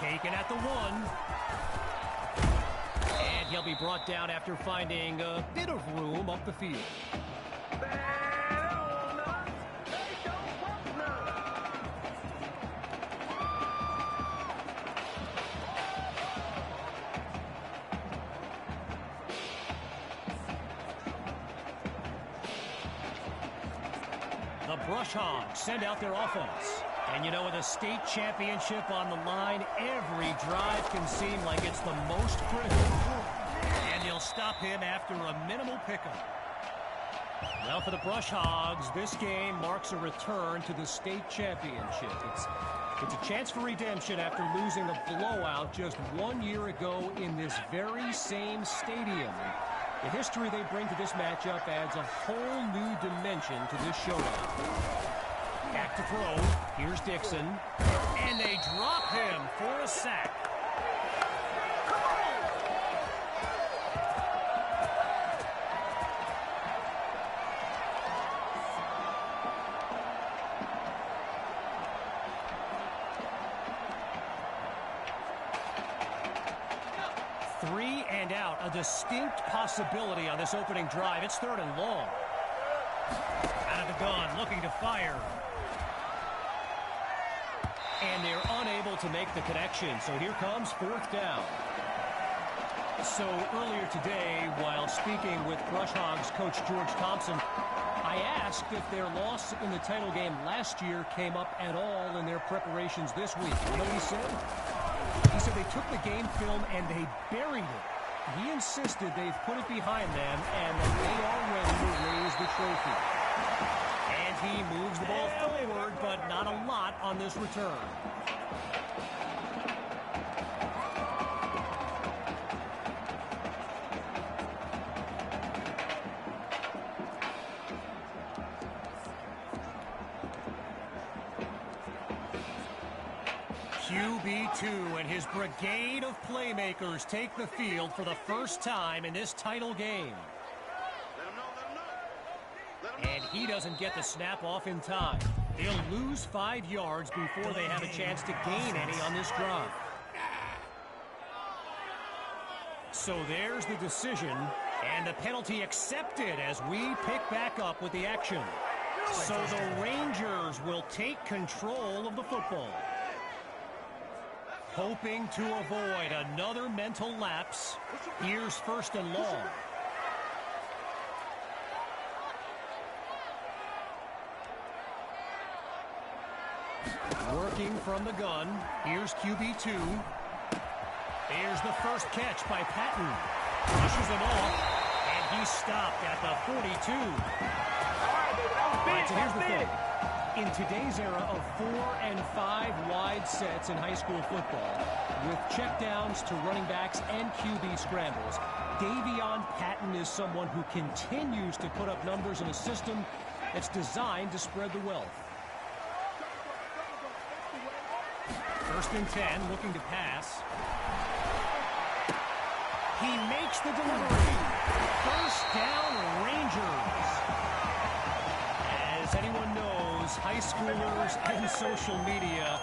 Taken at the 1. And he'll be brought down after finding a bit of room up the field. The Brush Hogs send out their offense. And you know, with a state championship on the line, every drive can seem like it's the most critical. And he'll stop him after a minimal pickup. Well, for the Brush Hogs, this game marks a return to the state championship. It's a chance for redemption after losing a blowout just 1 year ago in this very same stadium. The history they bring to this matchup adds a whole new dimension to this showdown. Back to throw. Here's Dixon. And they drop him for a sack. Three and out. A distinct possibility on this opening drive. It's 3rd and long. Out of the gun, looking to fire. And they're unable to make the connection. So here comes 4th down. So earlier today, while speaking with Brush Hogs coach George Thompson, I asked if their loss in the title game last year came up at all in their preparations this week. You know what he said? He said they took the game film and they buried it. He insisted they've put it behind them and that they are ready to raise the trophy. And he moves the ball forward, but not a lot on this return. QB2 and his brigade of playmakers take the field for the first time in this title game. And he doesn't get the snap off in time. They'll lose 5 yards before they have a chance to gain any on this drive. So there's the decision, and the penalty accepted as we pick back up with the action. So the Rangers will take control of the football. Hoping to avoid another mental lapse, here's 1st and long. Working from the gun, here's QB2. Here's the first catch by Patton. Pushes him off, and he's stopped at the 42. All right, so here's the thing. In today's era of 4 and 5 wide sets in high school football, with checkdowns to running backs and QB scrambles, Davion Patton is someone who continues to put up numbers in a system that's designed to spread the wealth. 1st and 10, looking to pass. He makes the delivery. 1st down, Rangers. As anyone knows, high schoolers and social media,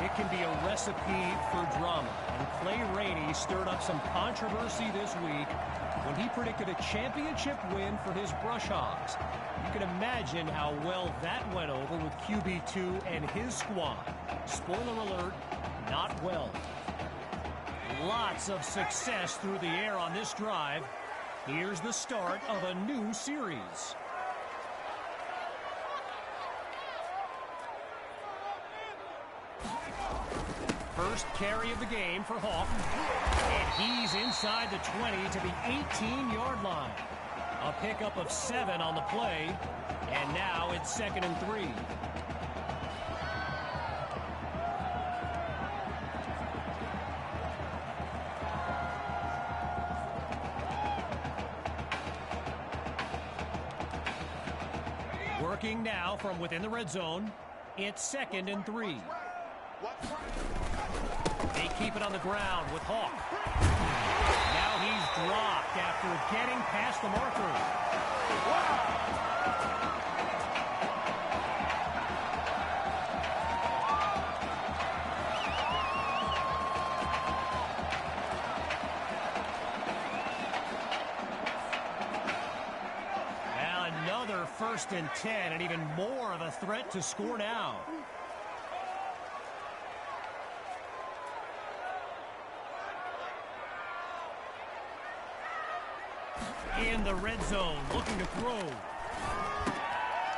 it can be a recipe for drama. And Clay Rainey stirred up some controversy this week when he predicted a championship win for his Brush Hogs. You can imagine how well that went over with QB2 and his squad. Spoiler alert, not well. Lots of success through the air on this drive. Here's the start of a new series. First carry of the game for Hawk. And he's inside the 20 to the 18-yard line. A pickup of 7 on the play. And now it's 2nd and 3. Working now from within the red zone. It's 2nd and 3. They keep it on the ground with Hawk. Now he's dropped after getting past the marker. 1st and 10, and even more of a threat to score now. In the red zone, looking to throw.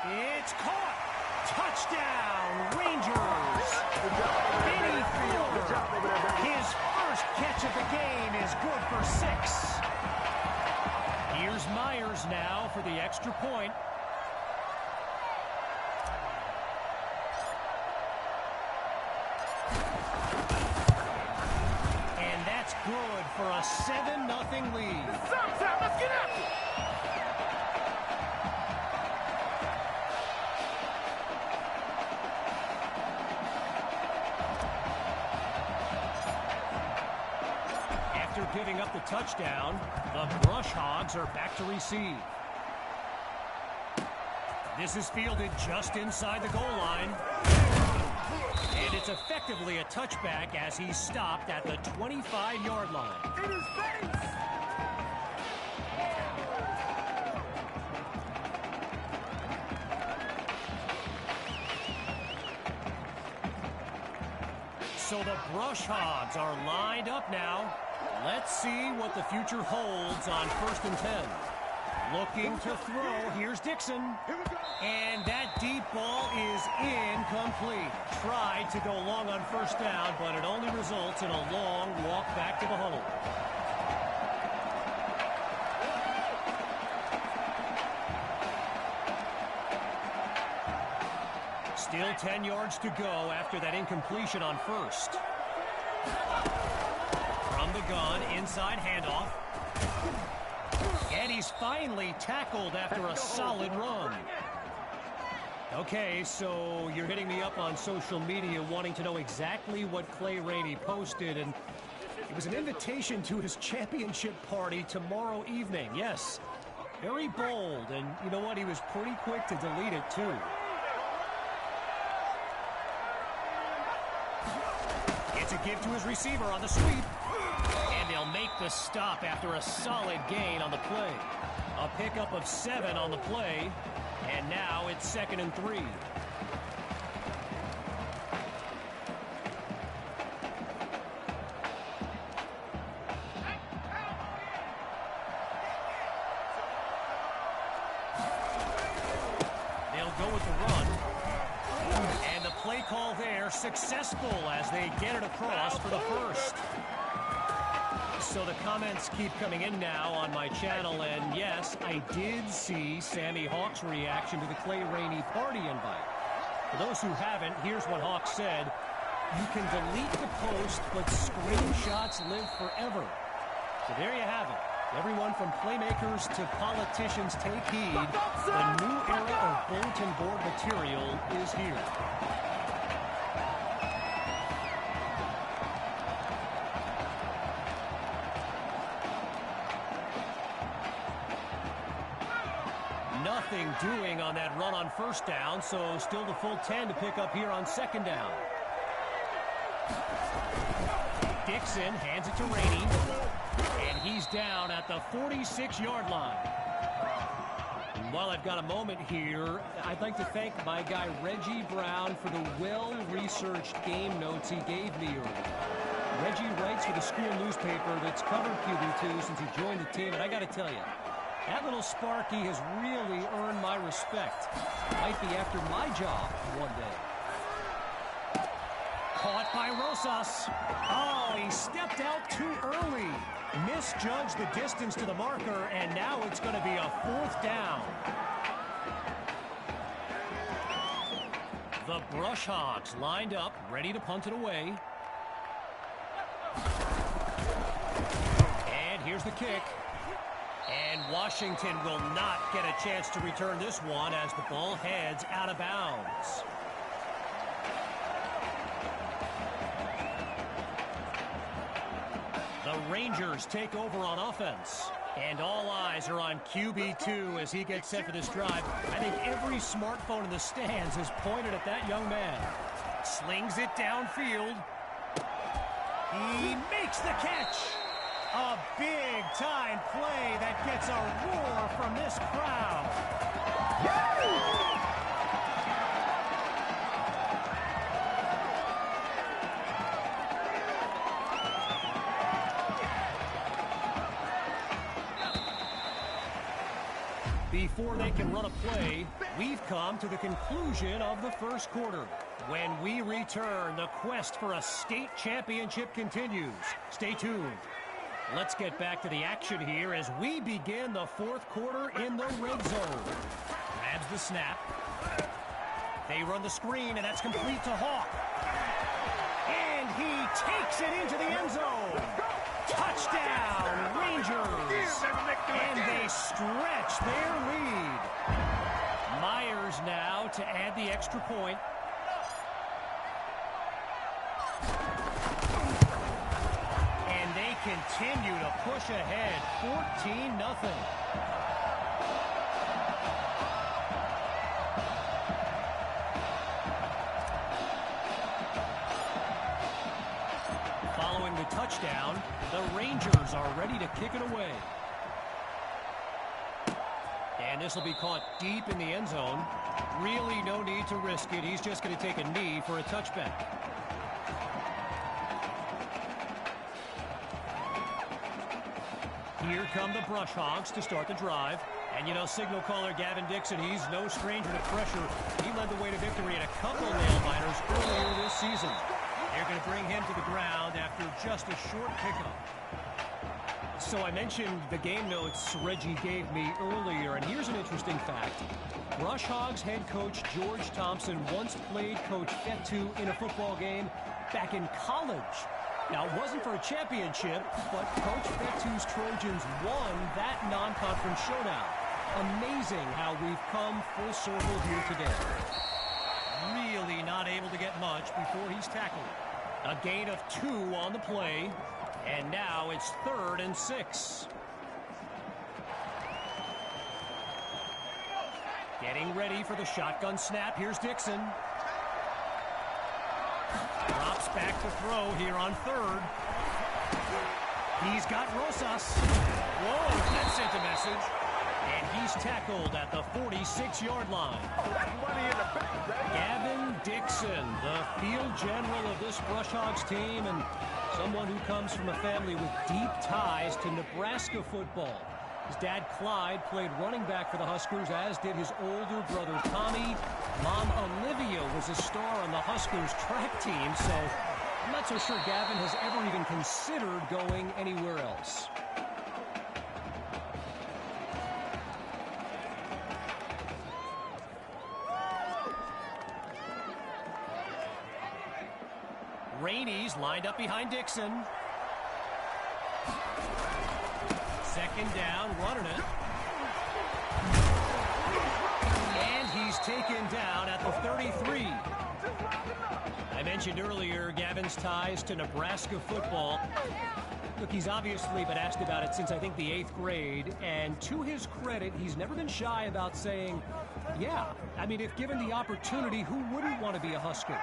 It's caught. Touchdown, Rangers. Benny Ford. His first catch of the game is good for 6. Here's Myers now for the extra point. And that's good for a 7-0 lead. Let's get after it. After giving up the touchdown, the Brush Hogs are back to receive. This is fielded just inside the goal line. And it's effectively a touchback as he's stopped at the 25-yard line. In his face! So the Brush Hogs are lined up now. Let's see what the future holds on 1st and 10. Looking to throw. Here's Dixon. And that deep ball is incomplete. Tried to go long on 1st down, but it only results in a long walk back to the huddle. Still 10 yards to go after that incompletion on 1st. From the gun, inside handoff. And he's finally tackled after a solid run. Okay, so you're hitting me up on social media wanting to know exactly what Clay Rainey posted, and it was an invitation to his championship party tomorrow evening. Yes, very bold, and you know what? He was pretty quick to delete it, too. It's a give to his receiver on the sweep. And they'll make the stop after a solid gain on the play. A pickup of 7 on the play. And now it's 2nd and 3. They'll go with the run. And the play call there successful as they get it across for the 1st. So the comments keep coming in now on my channel, and yes, I did see Sammy Hawk's reaction to the Clay Rainey party invite. For those who haven't, here's what Hawk said. You can delete the post, but screenshots live forever. So there you have it. Everyone from playmakers to politicians, take heed. The new era of bulletin board material is here. Nothing doing on that run on 1st down, so still the full 10 to pick up here on 2nd down. Dixon hands it to Rainey, and he's down at the 46-yard line. And while I've got a moment here, I'd like to thank my guy Reggie Brown for the well-researched game notes he gave me earlier. Reggie writes for the school newspaper that's covered QB2 since he joined the team, and I got to tell you, that little Sparky has really earned my respect. Might be after my job one day. Caught by Rosas. Oh, he stepped out too early. Misjudged the distance to the marker, and now it's going to be a 4th down. The Brush Hogs lined up, ready to punt it away. And here's the kick. And Washington will not get a chance to return this one as the ball heads out of bounds. The Rangers take over on offense. And all eyes are on QB2 as he gets set for this drive. I think every smartphone in the stands is pointed at that young man. Slings it downfield. He makes the catch. A big-time play that gets a roar from this crowd. Before they can run a play, we've come to the conclusion of the first quarter. When we return, the quest for a state championship continues. Stay tuned. Let's get back to the action here as we begin the fourth quarter in the red zone. Grabs the snap. They run the screen, and that's complete to Hawk. And he takes it into the end zone. Touchdown, Rangers. And they stretch their lead. Myers now to add the extra point. And they continue to push ahead, 14-0. Following the touchdown, the Rangers are ready to kick it away. And this will be caught deep in the end zone. Really no need to risk it. He's just going to take a knee for a touchback. Here come the Brush Hogs to start the drive. And you know, signal caller Gavin Dixon, he's no stranger to pressure. He led the way to victory in a couple nail-biters earlier this season. They're going to bring him to the ground after just a short pickup. So I mentioned the game notes Reggie gave me earlier, and here's an interesting fact. Brush Hogs head coach George Thompson once played Coach Fetu in a football game back in college. Now, it wasn't for a championship, but Coach Fetu's Trojans won that non-conference showdown. Amazing how we've come full circle here today. Really not able to get much before he's tackled. A gain of 2 on the play. And now it's 3rd and 6. Getting ready for the shotgun snap. Here's Dixon. Drops back to throw here on 3rd. He's got Rosas. Whoa, that sent a message. And he's tackled at the 46-yard line. Gavin Dixon, the field general of this Brush Hogs team, and someone who comes from a family with deep ties to Nebraska football. His dad, Clyde, played running back for the Huskers, as did his older brother, Tommy. Mom, Olivia, was a star on the Huskers track team, so I'm not so sure Gavin has ever even considered going anywhere else. Rainey's lined up behind Dixon. 2nd down, running it. And he's taken down at the 33. I mentioned earlier Gavin's ties to Nebraska football. Look, he's obviously been asked about it since I think the 8th grade, and to his credit, he's never been shy about saying, yeah, I mean, if given the opportunity, who wouldn't want to be a Husker?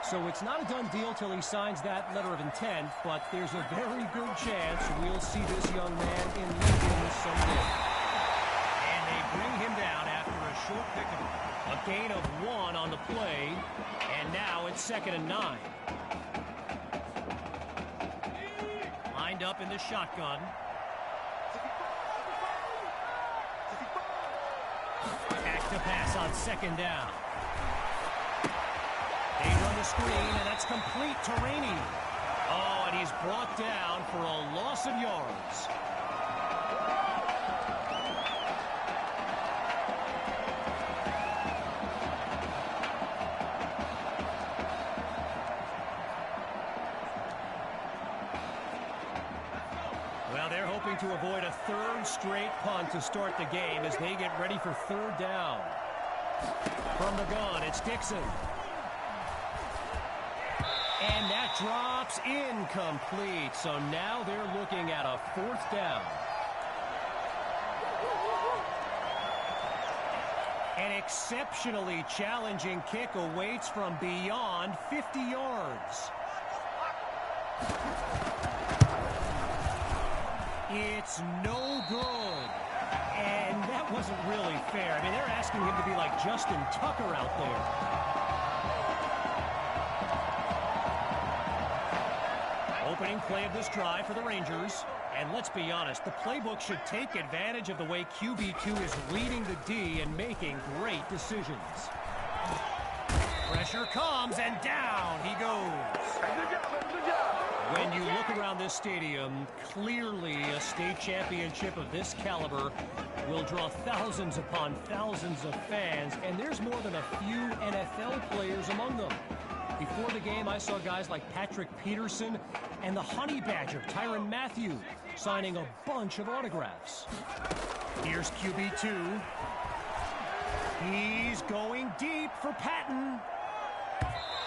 So it's not a done deal till he signs that letter of intent, but there's a very good chance we'll see this young man in Lincoln someday. And they bring him down after a short pickup. A gain of 1 on the play, and now it's 2nd and 9. Lined up in the shotgun. Back to pass on 2nd down. They run the screen, and that's complete to Rainey. Oh, and he's brought down for a loss of yards. Well, they're hoping to avoid a 3rd straight punt to start the game as they get ready for 3rd down. From the gun, it's Dixon. And that drops incomplete. So now they're looking at a 4th down. An exceptionally challenging kick awaits from beyond 50 yards. It's no good. And that wasn't really fair. I mean, they're asking him to be like Justin Tucker out there. Opening play of this drive for the Rangers. And let's be honest, the playbook should take advantage of the way QB2 is leading the D and making great decisions. Pressure comes, and down he goes. When you look around this stadium, clearly a state championship of this caliber will draw thousands upon thousands of fans, and there's more than a few NFL players among them. Before the game, I saw guys like Patrick Peterson and the Honey Badger, Tyrann Mathieu, signing a bunch of autographs. Here's QB2. He's going deep for Patton.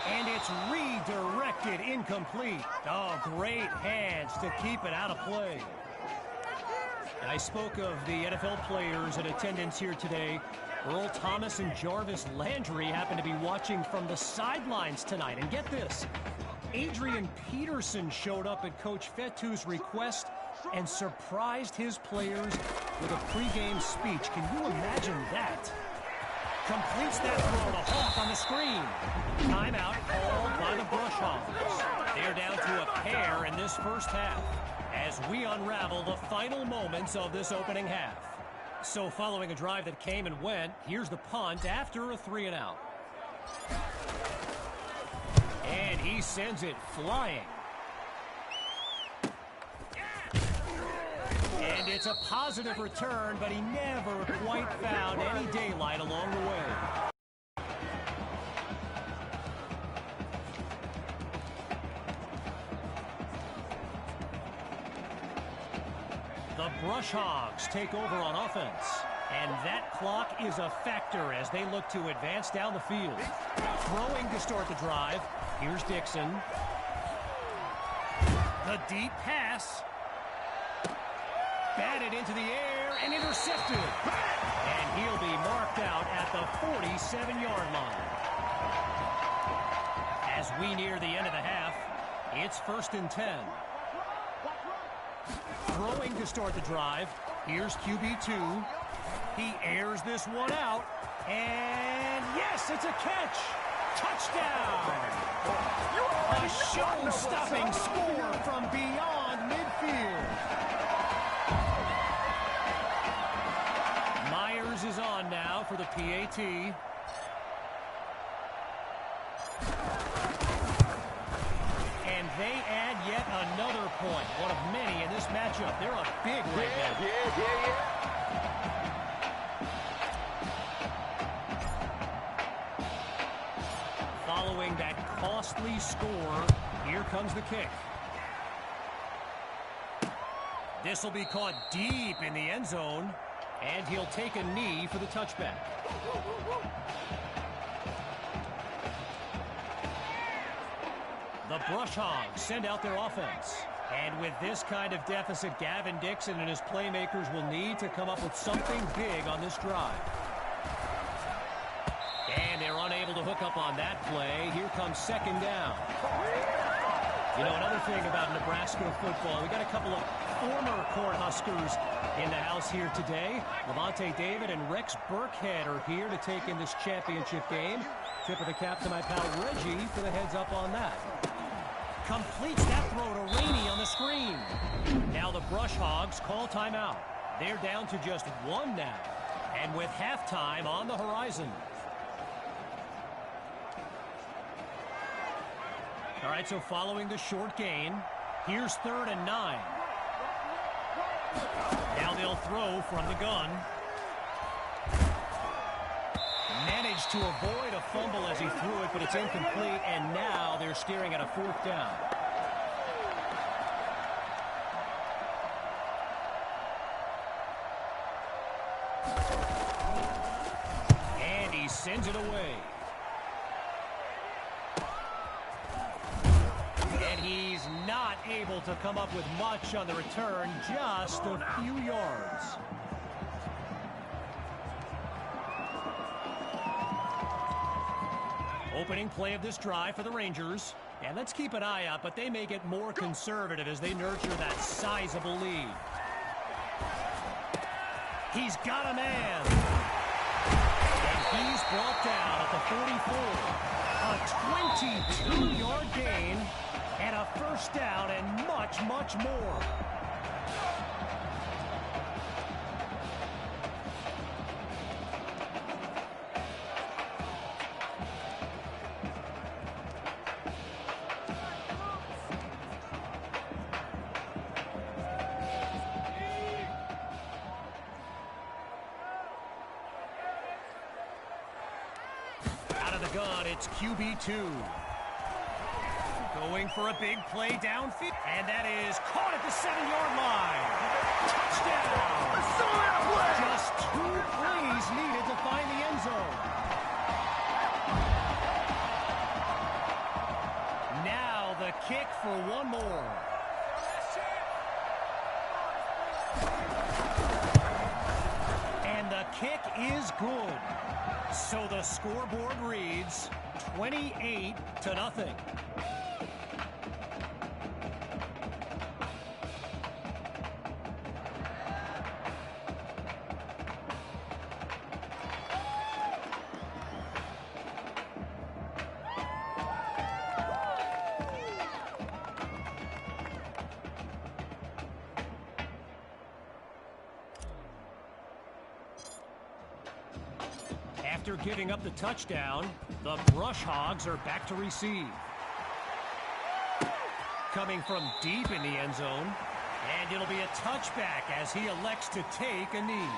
And it's redirected incomplete. Oh, great hands to keep it out of play. And I spoke of the NFL players in attendance here today. Earl Thomas and Jarvis Landry happen to be watching from the sidelines tonight. And get this, Adrian Peterson showed up at Coach Fettu's request and surprised his players with a pregame speech. Can you imagine that? Completes that throw to Hawk on the screen. Timeout called by the Brush Hogs. They're down to a pair in this first half as we unravel the final moments of this opening half. So following a drive that came and went, here's the punt after a 3-and-out. And he sends it flying. And it's a positive return, but he never quite found any daylight along the way. The Brush Hogs take over on offense. And that clock is a factor as they look to advance down the field. Throwing to start the drive. Here's Dixon. The deep pass. Batted into the air and intercepted. And he'll be marked out at the 47-yard line. As we near the end of the half, it's 1st and 10. Throwing to start the drive. Here's QB2. He airs this one out. And yes, it's a catch. Touchdown. A show-stopping score from beyond midfield. Myers is on now for the PAT. And they add yet another point. One of many in this matchup. They're up big right now. Yeah. Following that costly score, here comes the kick. This will be caught deep in the end zone, and he'll take a knee for the touchback. The Brush Hogs send out their offense. And with this kind of deficit, Gavin Dixon and his playmakers will need to come up with something big on this drive. And they're unable to hook up on that play. Here comes 2nd down. You know, another thing about Nebraska football, we got a couple of former Cornhuskers in the house here today. Levante David and Rex Burkhead are here to take in this championship game. Tip of the cap to my pal Reggie for the heads up on that. Completes that throw to Rainey on the screen. Now the Brush Hogs call timeout. They're down to just 1 now. And with halftime on the horizon. All right, so following the short gain, here's 3rd and 9. Now they'll throw from the gun. Managed to avoid a fumble as he threw it, but it's incomplete, and now they're staring at a 4th down. And he sends it away. And he's not able to come up with much on the return, just a few yards. Opening play of this drive for the Rangers. And let's keep an eye out, but they may get more conservative as they nurture that sizable lead. He's got a man. And he's brought down at the 44. A 22-yard gain and a first down and much, much more. Gun, it's QB2. Going for a big play downfield. And that is caught at the 7-yard line. Touchdown! Just 2 plays needed to find the end zone. Now the kick for one more. And the kick is good. So the scoreboard reads 28-0. After giving up the touchdown, the Brush Hogs are back to receive. Coming from deep in the end zone, and it'll be a touchback as he elects to take a knee.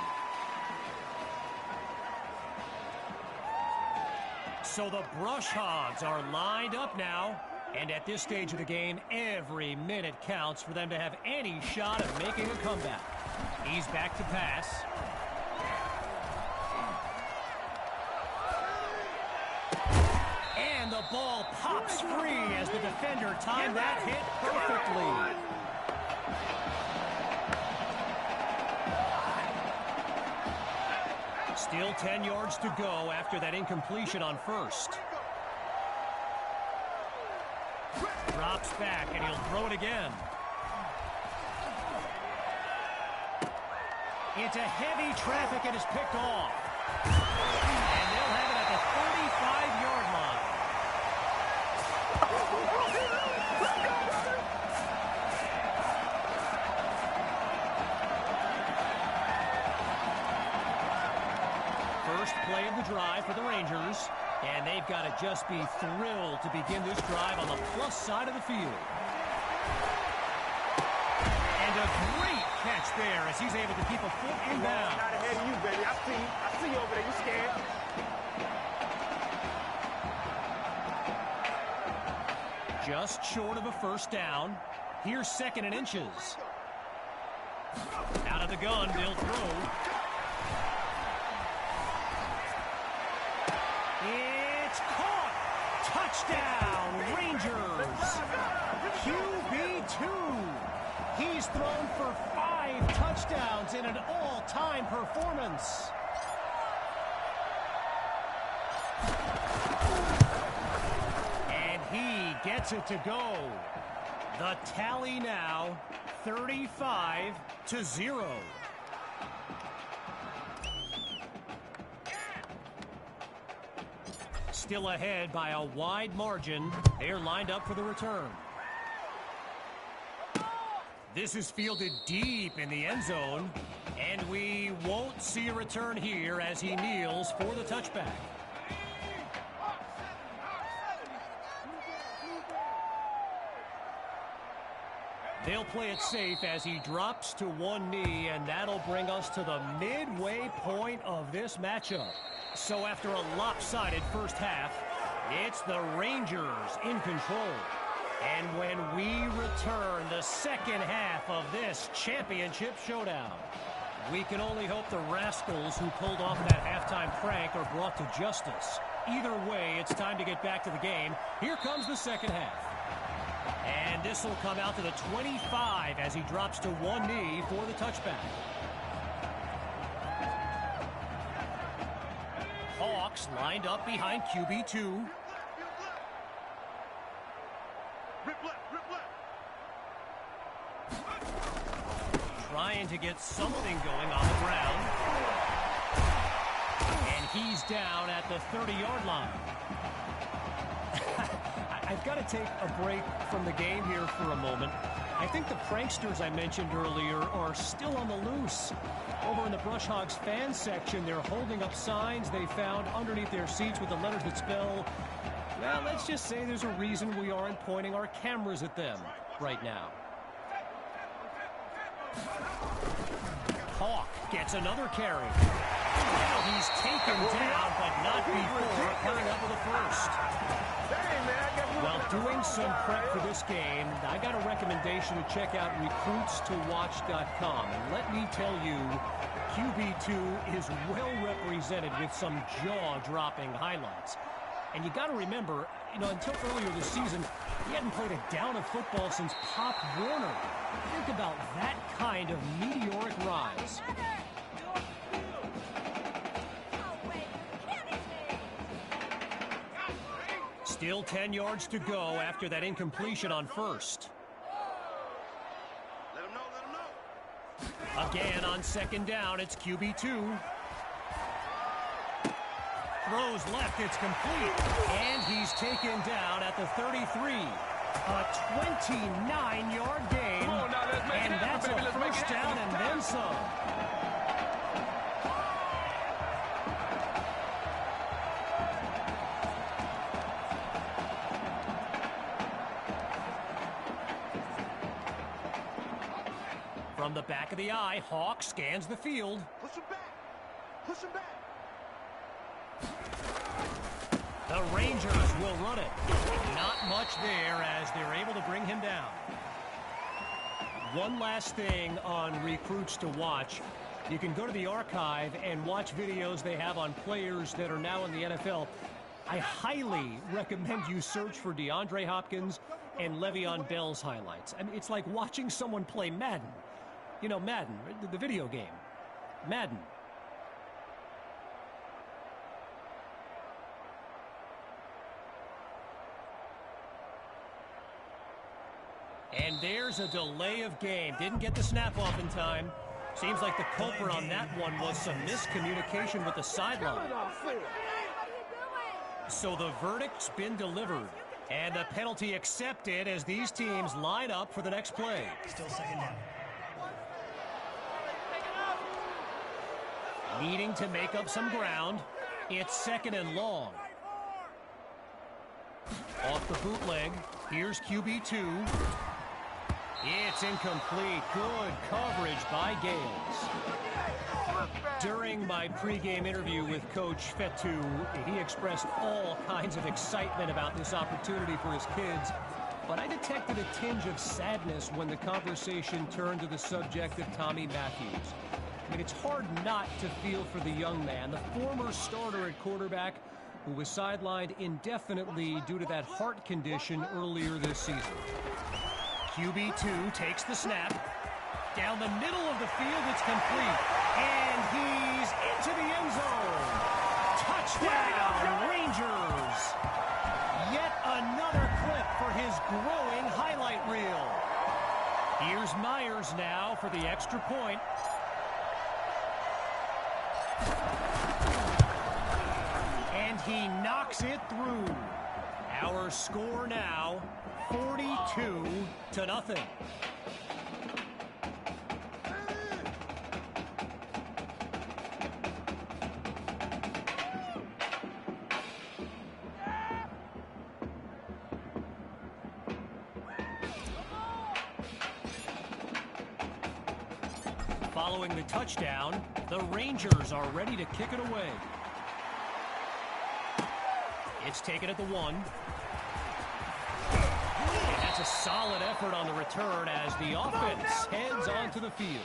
So the Brush Hogs are lined up now, and at this stage of the game, every minute counts for them to have any shot at making a comeback. He's back to pass. And the ball pops free as the defender timed that hit perfectly. Still 10 yards to go after that incompletion on first. Drops back and he'll throw it again. Into heavy traffic and is picked off. And they'll have it at the 35-yard line. First play of the drive for the Rangers, and they've got to just be thrilled to begin this drive on the plus side of the field. And a great catch there as he's able to keep a foot in bounds. Not ahead of you, baby. I see you over there. You scared? Just short of a first down. Here's 2nd and inches. Out of the gun, they'll throw. It's caught! Touchdown, Rangers! QB2. He's thrown for 5 touchdowns in an all-time performance. And he gets it to go. The tally now, 35-0. Still ahead by a wide margin. They're lined up for the return. This is fielded deep in the end zone, and we won't see a return here as he kneels for the touchback. They'll play it safe as he drops to one knee, and that'll bring us to the midway point of this matchup. So after a lopsided first half, it's the Rangers in control. And when we return the second half of this championship showdown, we can only hope the rascals who pulled off that halftime prank are brought to justice. Either way, it's time to get back to the game. Here comes the second half. And this will come out to the 25 as he drops to one knee for the touchback. Hawks lined up behind QB2. Trying to get something going on the ground. He's down at the 30-yard line. I've got to take a break from the game here for a moment. I think the pranksters I mentioned earlier are still on the loose. Over in the Brush Hogs fan section, they're holding up signs they found underneath their seats with the letters that spell, well, let's just say there's a reason we aren't pointing our cameras at them right now. Hawk gets another carry. Now he's taken down, but not before coming up with a first. While doing some prep for this game, I got a recommendation to check out recruitstowatch.com. And let me tell you, QB2 is well represented with some jaw-dropping highlights. And you got to remember, until earlier this season, he hadn't played a down of football since Pop Warner. Think about that kind of meteoric rise. Still 10 yards to go after that incompletion on first. Let him know. Again on second down, it's QB2. Throws left, it's complete. And he's taken down at the 33. A 29-yard gain. And that's a first down and then some. From the back of the eye, Hawk scans the field. Push him back. Push him back. The Rangers will run it. Not much there as they're able to bring him down. One last thing on Recruits to Watch. You can go to the archive and watch videos they have on players that are now in the NFL. I highly recommend you search for DeAndre Hopkins and Le'Veon Bell's highlights. I mean, it's like watching someone play Madden. You know, Madden, the video game. Madden. And there's a delay of game. Didn't get the snap off in time. Seems like the culprit on that one was some miscommunication with the sideline. So the verdict's been delivered. And the penalty accepted as these teams line up for the next play. Still second down. Needing to make up some ground. It's second and long. Off the bootleg. Here's QB2. It's incomplete. Good coverage by Gales. During my pregame interview with Coach Fetu, he expressed all kinds of excitement about this opportunity for his kids. But I detected a tinge of sadness when the conversation turned to the subject of Tommy Matthews. I mean, it's hard not to feel for the young man, the former starter at quarterback who was sidelined indefinitely due to that heart condition earlier this season. QB2 takes the snap. Down the middle of the field, it's complete. And he's into the end zone. Touchdown, Rangers. Yet another clip for his growing highlight reel. Here's Myers now for the extra point. And he knocks it through. Our score now, 42-0. Following the touchdown, the Rangers are ready to kick it away. It's taken at the 1. And that's a solid effort on the return as the offense heads onto the field.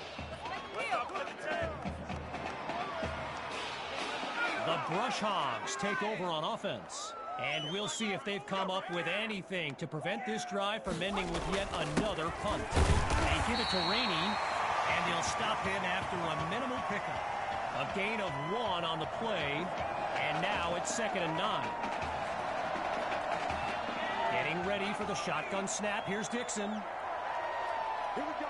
The Brush Hogs take over on offense. And we'll see if they've come up with anything to prevent this drive from ending with yet another punt. They give it to Rainey, and they'll stop him after a minimal pickup. A gain of 1 on the play, and now it's 2nd and 9. Getting ready for the shotgun snap. Here's Dixon. Here we go.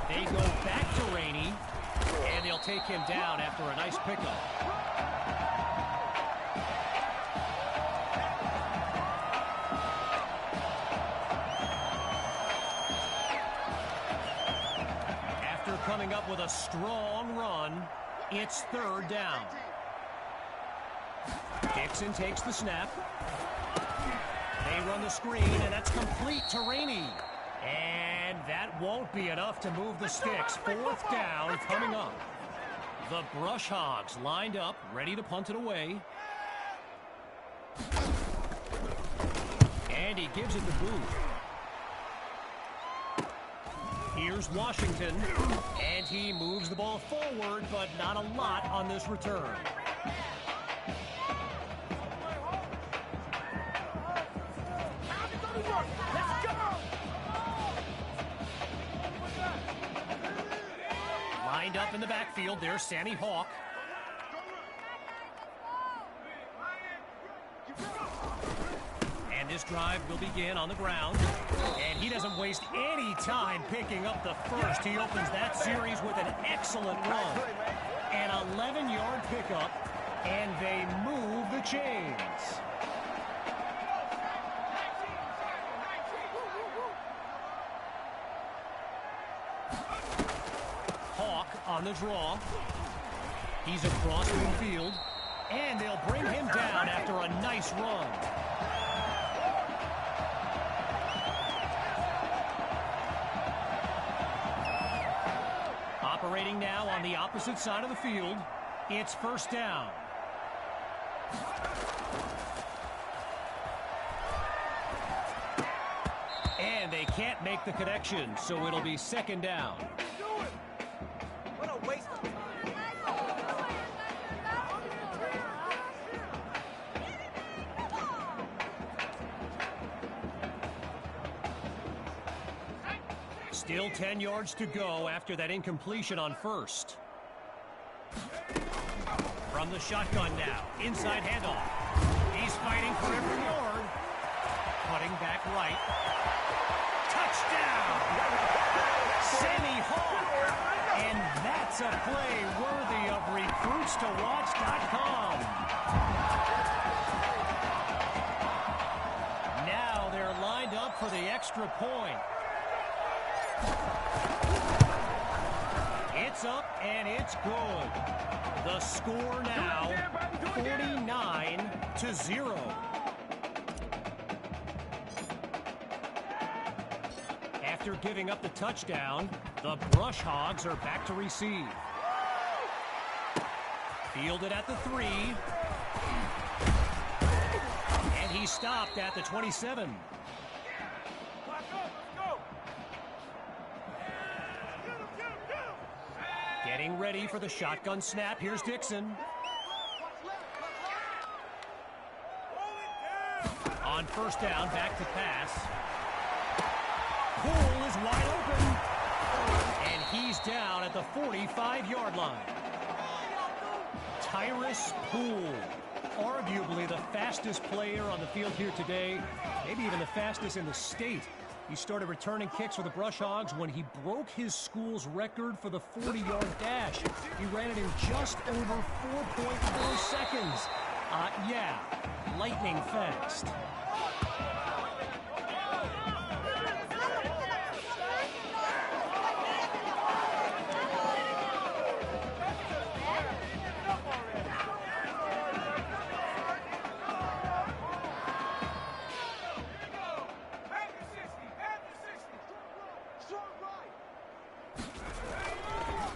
They go back to Rainey, and they'll take him down after a nice pickup. After coming up with a strong run, it's third down. Dixon takes the snap. They run the screen, and that's complete to Rainey. And that won't be enough to move the sticks. Fourth down coming up. The Brush Hogs lined up, ready to punt it away. And he gives it to Booth. Here's Washington, and he moves the ball forward, but not a lot on this return. Lined up in the backfield, there's Sammy Hawk. And this drive will begin on the ground. And he doesn't waste any time picking up the first. He opens that series with an excellent run. An 11-yard pickup, and they move the chains. Hawk on the draw. He's across midfield, and they'll bring him down after a nice run. Operating now on the opposite side of the field. It's first down. And they can't make the connection, so it'll be second down. What a waste of time. Still 10 yards to go after that incompletion on first. From the shotgun now, inside handoff. He's fighting for every yard. Cutting back right. Touchdown! Sammy Hawk! And that's a play worthy of recruitstowatch.com. Now they're lined up for the extra point. It's up and it's good. The score now 49-0. After giving up the touchdown, the Brush Hogs are back to receive. Fielded at the 3. And he stopped at the 27. Getting ready for the shotgun snap. Here's Dixon. On first down, back to pass. Poole is wide open. And he's down at the 45-yard line. Tyrus Poole, arguably the fastest player on the field here today, maybe even the fastest in the state. He started returning kicks for the Brush Hogs when he broke his school's record for the 40-yard dash. He ran it in just over 4.4 seconds. Yeah, lightning fast.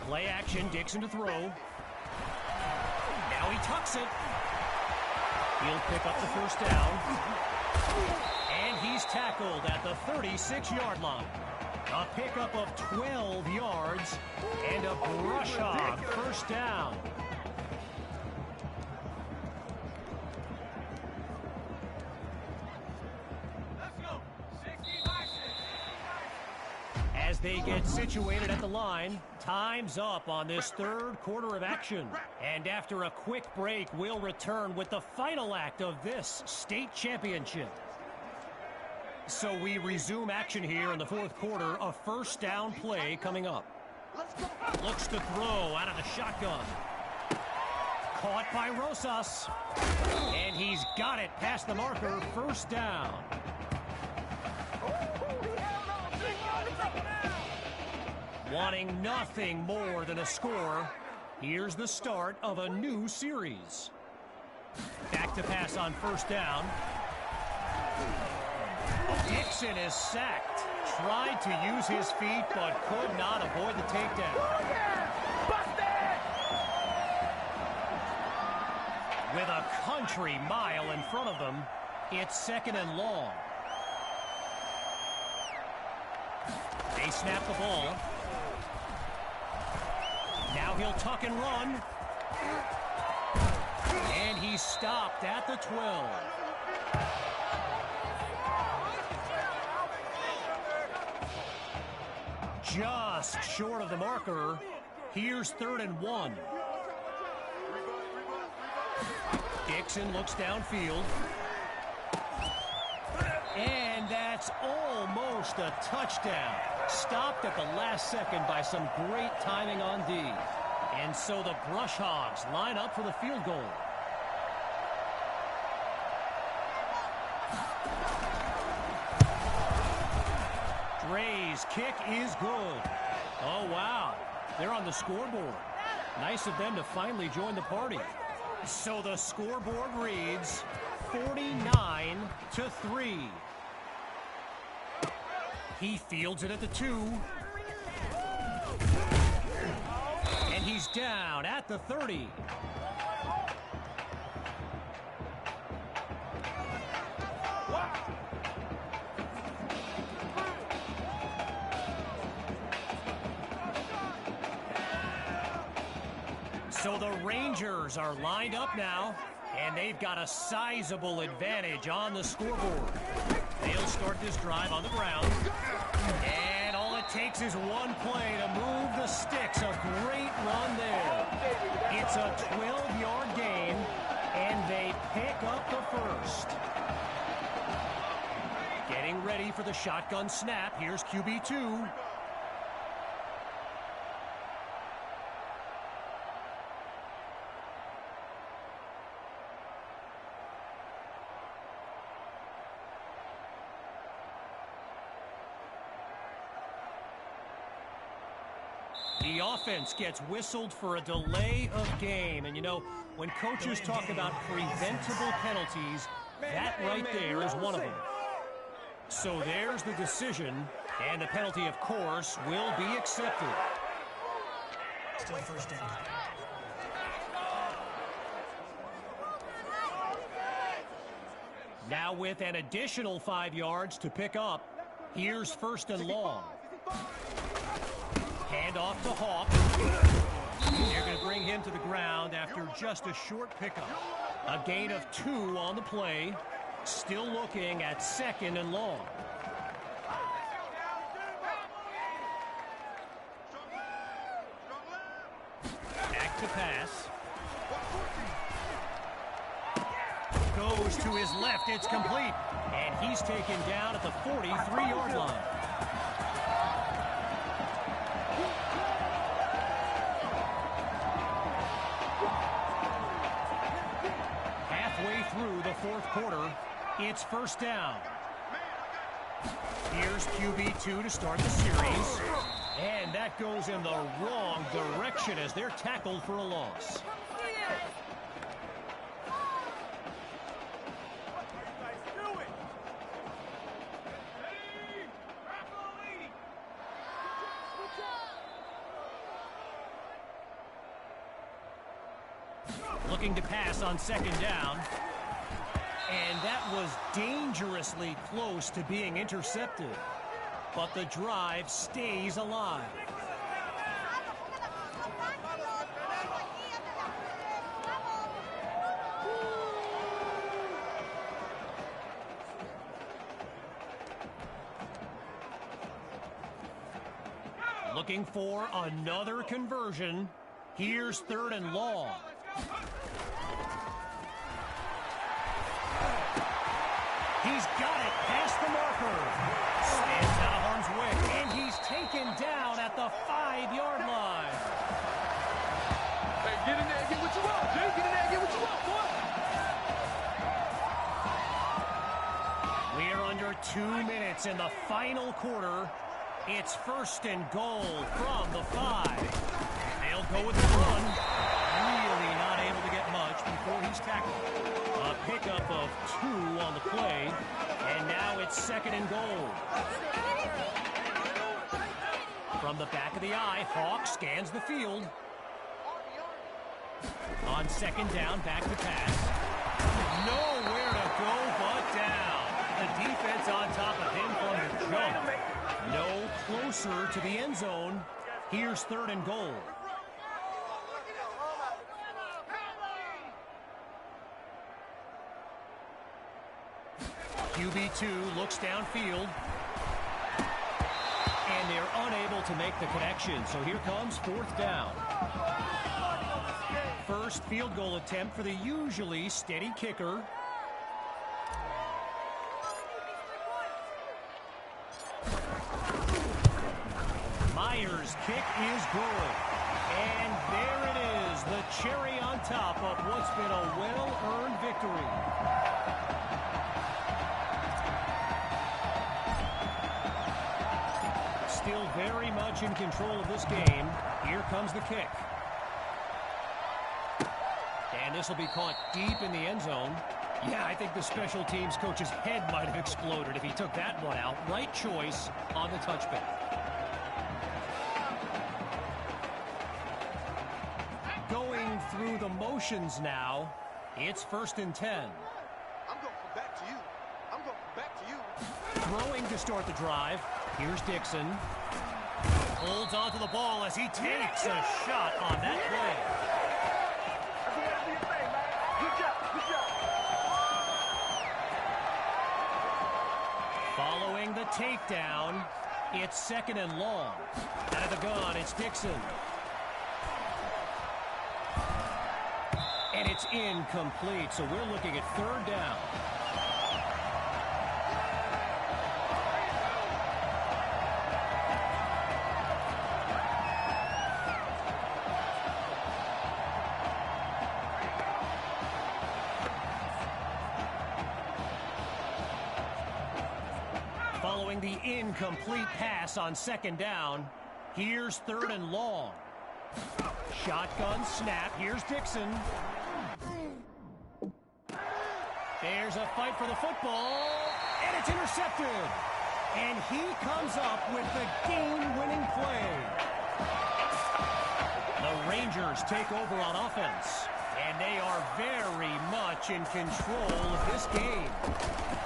Play action, Dixon to throw. Now he tucks it. He'll pick up the first down. And he's tackled at the 36-yard line. A pickup of 12 yards and a Brush Hog first down. As they get situated at the line, time's up on this third quarter of action. And after a quick break, we'll return with the final act of this state championship. So we resume action here in the fourth quarter. A first down play coming up. Looks to throw out of the shotgun. Caught by Rosas. And he's got it past the marker. First down. Wanting nothing more than a score. Here's the start of a new series. Back to pass on first down. Dixon is sacked. Tried to use his feet, but could not avoid the takedown. With a country mile in front of them, it's second and long. They snap the ball. Now he'll tuck and run. And he's stopped at the 12. Just short of the marker. Here's third and 1. Dixon looks downfield. And that's almost a touchdown. Stopped at the last second by some great timing on D. And so the Brush Hogs line up for the field goal. Dre's kick is good. Oh, wow. They're on the scoreboard. Nice of them to finally join the party. So the scoreboard reads 49-3. He fields it at the 2. And he's down at the 30. So the Rangers are lined up now, and they've got a sizable advantage on the scoreboard. They'll start this drive on the ground. And all it takes is one play to move the sticks. A great run there. It's a 12-yard gain, and they pick up the first. Getting ready for the shotgun snap. Here's QB2. The offense gets whistled for a delay of game. And, you know, when coaches talk about preventable penalties, that right there is one of them. So there's the decision, and the penalty, of course, will be accepted. Still first down. Now with an additional 5 yards to pick up, here's first and long. Hand off to Hawk. They're going to bring him to the ground after just a short pickup. A gain of 2 on the play. Still looking at second and long. Back to pass. Goes to his left. It's complete. And he's taken down at the 43-yard line. Through the fourth quarter, it's first down. Here's QB2 to start the series. And that goes in the wrong direction as they're tackled for a loss. Looking to pass on second down. And that was dangerously close to being intercepted. But the drive stays alive. Looking for another conversion. Here's third and long. He's got it past the marker. curve. Stands out of harm's way, and he's taken down at the 5-yard line. Hey, get in there and get what you want, Jay. Get in there and get what you want, boy. We're under 2 minutes in the final quarter. It's 1st and goal from the 5. They'll go with the run. Really not able to get much before he's tackled. A pickup of 2 on the play, and now it's 2nd and goal. From the back of the eye, Hawk scans the field. On 2nd down, back to pass. Nowhere to go but down. The defense on top of him from the jump. No closer to the end zone. Here's 3rd and goal. QB2 looks downfield. And they're unable to make the connection. So here comes 4th down. First field goal attempt for the usually steady kicker. Myers' kick is good. And there it is, the cherry on top of what's been a well-earned victory. Still very much in control of this game. Here comes the kick. And this will be caught deep in the end zone. Yeah, I think the special teams coach's head might have exploded if he took that one out. Right choice on the touchback. Going through the motions now. It's 1st and 10. I'm going to come back to you. I'm going to come back to you. Throwing to start the drive. Here's Dixon. Holds onto the ball as he takes a shot on that play. Good job. Good job. Following the takedown, it's 2nd and long. Out of the gun, it's Dixon. And it's incomplete, so we're looking at 3rd down. Following the incomplete pass on 2nd down, here's 3rd and long. Shotgun snap, here's Dixon. There's a fight for the football, and it's intercepted. And he comes up with the game-winning play. The Rangers take over on offense, and they are very much in control of this game.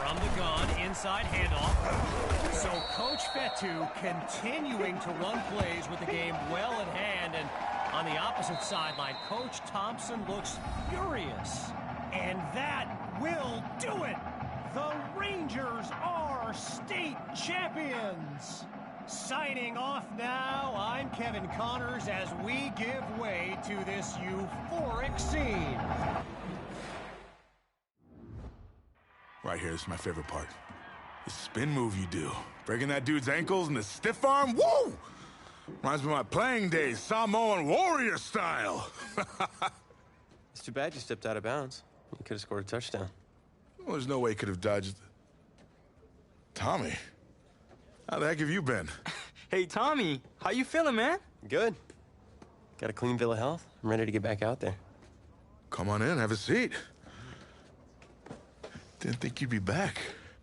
From the gun, inside handoff. So Coach Fetu continuing to run plays with the game well in hand, and on the opposite sideline, Coach Thompson looks furious. And that will do it. The Rangers are state champions. Signing off now, I'm Kevin Connors as we give way to this euphoric scene. Right here is my favorite part. The spin move you do. Breaking that dude's ankles and the stiff arm, woo! Reminds me of my playing days, Samoan warrior style. It's too bad you stepped out of bounds. You could have scored a touchdown. Well, there's no way he could have dodged. Tommy, how the heck have you been? Hey, Tommy, how you feeling, man? Good. Got a clean bill of health. I'm ready to get back out there. Come on in, have a seat. Didn't think you'd be back.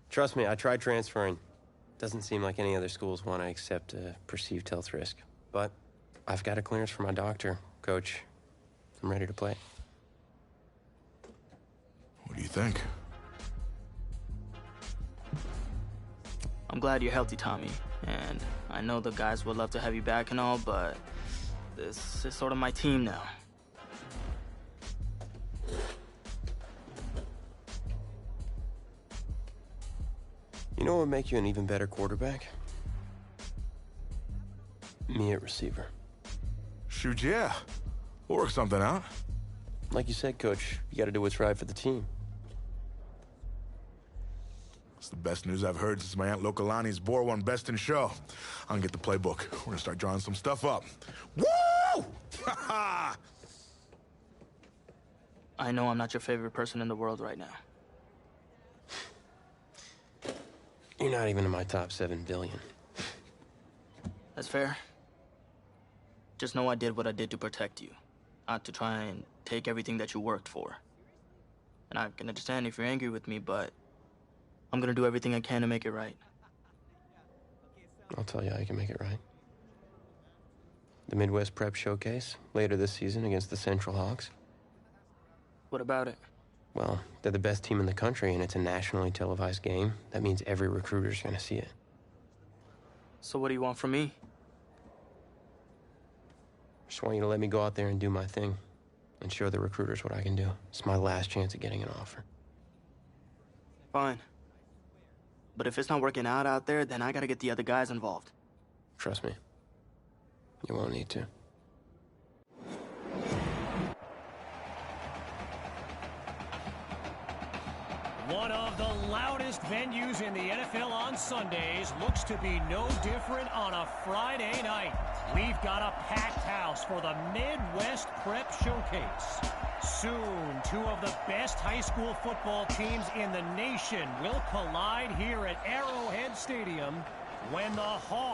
Trust me, I tried transferring. Doesn't seem like any other schools want to accept a perceived health risk. But I've got a clearance from my doctor, Coach. I'm ready to play. What do you think? I'm glad you're healthy, Tommy. And I know the guys would love to have you back and all, but this is sort of my team now. You know what would make you an even better quarterback? Me at receiver. Shoot, yeah. We'll work something out. Like you said, Coach, you got to do what's right for the team. It's the best news I've heard since my Aunt Lokalani's Boar won Best in Show. I'm gonna get the playbook. We're gonna start drawing some stuff up. Woo! Ha I know I'm not your favorite person in the world right now. You're not even in my top 7 billion. That's fair. Just know I did what I did to protect you, not to try and take everything that you worked for. And I can understand if you're angry with me, but I'm gonna do everything I can to make it right. I'll tell you how you can make it right. The Midwest Prep Showcase, later this season against the Central Hawks. What about it? Well, they're the best team in the country, and it's a nationally televised game. That means every recruiter's gonna see it. So what do you want from me? Just want you to let me go out there and do my thing and show the recruiters what I can do. It's my last chance at getting an offer. Fine. But if it's not working out there, then I gotta get the other guys involved. Trust me, you won't need to. One of the loudest venues in the NFL on Sundays looks to be no different on a Friday night. We've got a packed house for the Midwest Prep Showcase. Soon, two of the best high school football teams in the nation will collide here at Arrowhead Stadium when the Hawks